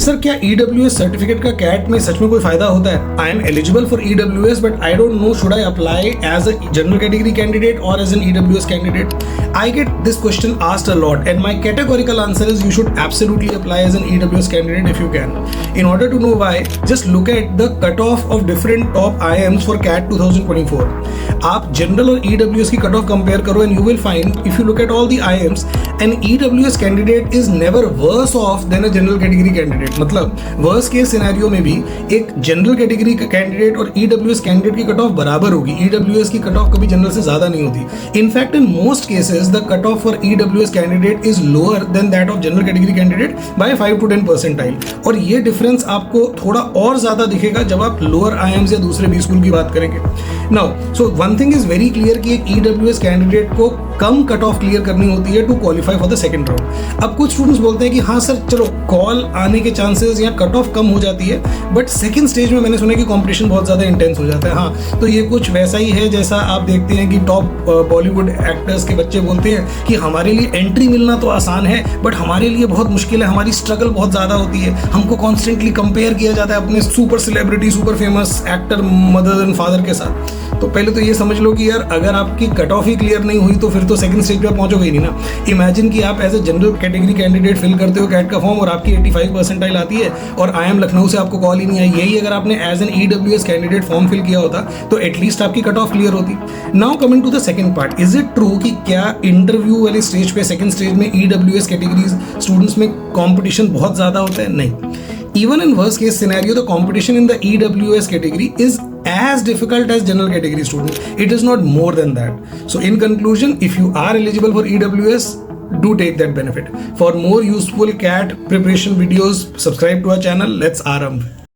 Sir क्या EWS certificate का cat में सच में कोई फायदा होता है? I am eligible for EWS but I don't know should I apply as a general category candidate और as an EWS candidate. I get this question asked a lot and my categorical answer is you should absolutely apply as an EWS candidate if you can. In order to know why, just look at the cutoff of different top IIMs for CAT 2024. आप general और EWS की cut off compare करो and you will find if you look at all the IIMs an EWS candidate is never worse off than a general category candidate. मतलब worst case scenario में भी एक general category candidate और EWS candidate की cut off बराबर होगी. EWS की cut off कभी जनरल से ज्यादा नहीं होती. In fact in most cases the cutoff for EWS candidate is lower than that of general category candidate by 5 to 10 percentile. और ये डिफरेंस आपको थोड़ा और ज्यादा दिखेगा जब आप लोअर IIMs या दूसरे बी स्कूल की बात करेंगे. Now so one thing is very clear कि एक EWS कैंडिडेट को कम कट ऑफ क्लियर करनी होती है to qualify for the second round. अब कुछ स्टूडेंट्स बोलते हैं कि हाँ सर चलो कॉल आने के चांसेस या कट ऑफ कम हो जाती है बट सेकंड स्टेज में मैंने सुना कि कंपटीशन बहुत ज़्यादा इंटेंस हो जाता है. हाँ तो ये कुछ वैसा ही है जैसा आप देखते हैं कि टॉप बॉलीवुड एक्टर्स के बच्चे बोलते हैं कि हमारे लिए एंट्री मिलना तो आसान है बट हमारे लिए बहुत मुश्किल है, हमारी स्ट्रगल बहुत ज़्यादा होती है, हमको कॉन्स्टेंटली कंपेयर किया जाता है अपने super celebrity super famous actor mother and father के साथ. तो पहले तो ये समझ लो कि यार अगर आपकी कट ऑफ ही क्लियर नहीं हुई तो फिर तो सेकंड स्टेज पे पहुंचोगे ही नहीं ना. इमेजिन कि आप as a general category candidate fill करते हो कैट का फॉर्म और आपकी 85 परसेंटाइल आती है और IIM लखनऊ से आपको कॉल ही नहीं आई. यही अगर आपने as an EWS candidate form fill किया होता तो एटलीस्ट आपकी कट ऑफ क्लियर होती. Now coming to the second part, is it true कि क्या इंटरव्यू वाले स्टेज पे सेकंड स्टेज में EWS कैटेगरीज स्टूडेंट्स में कॉम्पिटिशन बहुत ज्यादा होता है? नहीं. Even in worst case scenario, the competition in the EWS category is as difficult as general category students. It is not more than that. So in conclusion, if you are eligible for EWS, do take that benefit. For more useful CAT preparation videos, subscribe to our channel. Let's Aaramb.